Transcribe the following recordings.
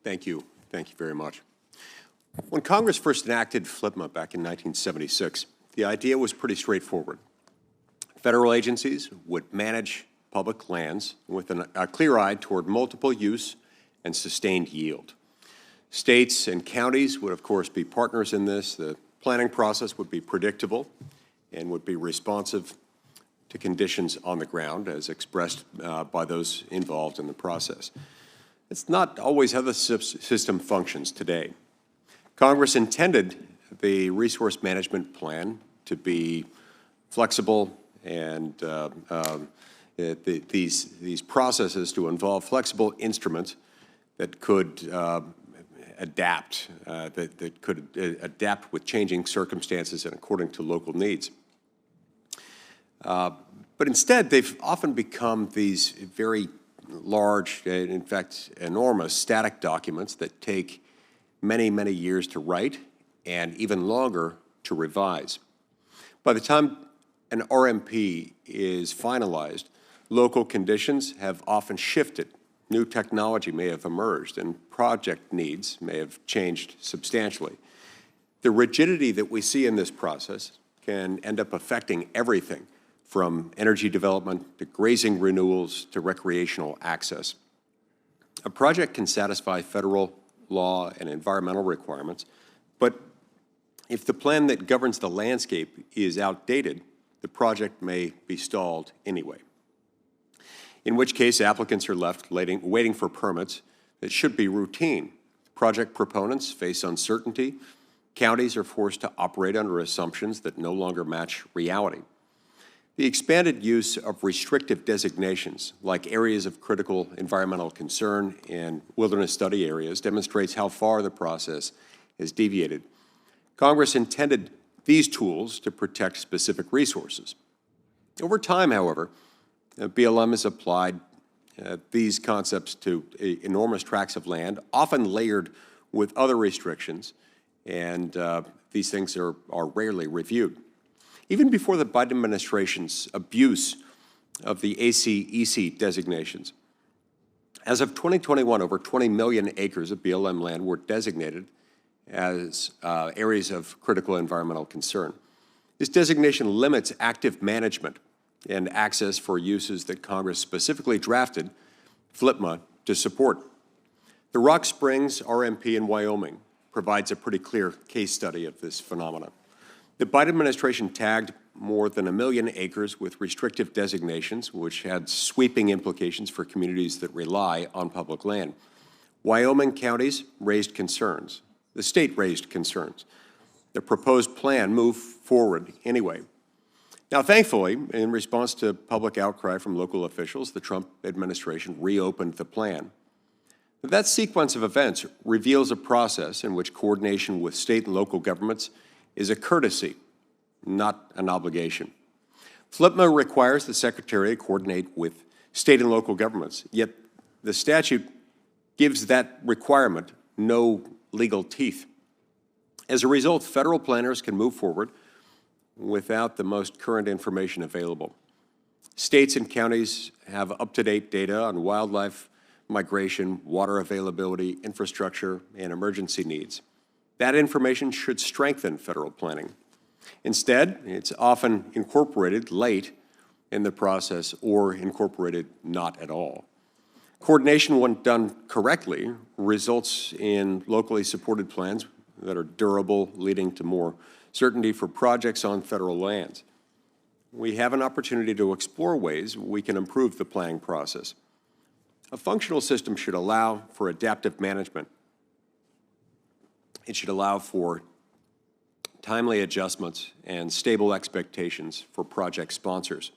Thank you. Thank you very much. When Congress first enacted FLPMA back in 1976, the idea was pretty straightforward. Federal agencies would manage public lands with a clear eye toward multiple use and sustained yield. States and counties would, of course, be partners in this. The planning process would be predictable and would be responsive to conditions on the ground as expressed by those involved in the process. It's not always how the system functions today. Congress intended the resource management plan to be flexible and these processes to involve flexible instruments that could adapt with changing circumstances and according to local needs. But instead, they've often become these very large, in fact, enormous static documents that take many, many years to write and even longer to revise. By the time an RMP is finalized, local conditions have often shifted. New technology may have emerged and project needs may have changed substantially. The rigidity that we see in this process can end up affecting everything from energy development to grazing renewals to recreational access. A project can satisfy federal law and environmental requirements, but if the plan that governs the landscape is outdated, the project may be stalled anyway. In which case, applicants are left waiting for permits that should be routine. Project proponents face uncertainty. Counties are forced to operate under assumptions that no longer match reality. The expanded use of restrictive designations, like areas of critical environmental concern and wilderness study areas, demonstrates how far the process has deviated. Congress intended these tools to protect specific resources. Over time, however, BLM has applied these concepts to enormous tracts of land, often layered with other restrictions, and these things are rarely reviewed. Even before the Biden administration's abuse of the ACEC designations, as of 2021, over 20 million acres of BLM land were designated as areas of critical environmental concern. This designation limits active management and access for uses that Congress specifically drafted FLPMA to support. The Rock Springs RMP in Wyoming provides a pretty clear case study of this phenomenon. The Biden administration tagged more than 1 million acres with restrictive designations, which had sweeping implications for communities that rely on public land. Wyoming counties raised concerns. The state raised concerns. The proposed plan moved forward anyway. Now, thankfully, in response to public outcry from local officials, the Trump administration reopened the plan. But that sequence of events reveals a process in which coordination with state and local governments is a courtesy, not an obligation. FLPMA requires the Secretary to coordinate with state and local governments, yet the statute gives that requirement no legal teeth. As a result, federal planners can move forward without the most current information available. States and counties have up-to-date data on wildlife migration, water availability, infrastructure, and emergency needs. That information should strengthen federal planning. Instead, it's often incorporated late in the process or incorporated not at all. Coordination, when done correctly, results in locally supported plans that are durable, leading to more certainty for projects on federal lands. We have an opportunity to explore ways we can improve the planning process. A functional system should allow for adaptive management. It should allow for timely adjustments and stable expectations for project sponsors.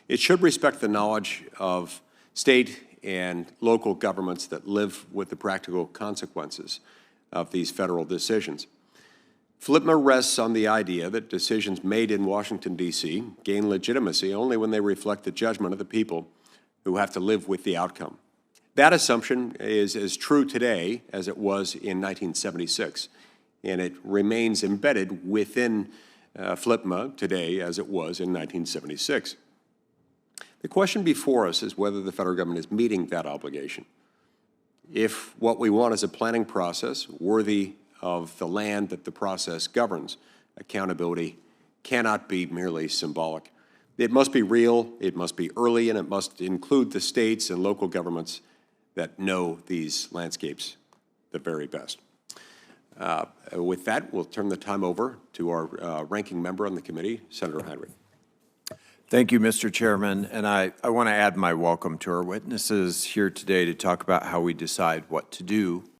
It should respect the knowledge of state and local governments that live with the practical consequences of these federal decisions. FLPMA rests on the idea that decisions made in Washington, D.C. gain legitimacy only when they reflect the judgment of the people who have to live with the outcome. That assumption is as true today as it was in 1976, and it remains embedded within FLPMA today as it was in 1976. The question before us is whether the federal government is meeting that obligation. If what we want is a planning process worthy of the land that the process governs, accountability cannot be merely symbolic. It must be real, it must be early, and it must include the states and local governments that know these landscapes the very best. With that, we'll turn the time over to our ranking member on the committee, Senator Heinrich. Thank you, Mr. Chairman, and I want to add my welcome to our witnesses here today to talk about how we decide what to do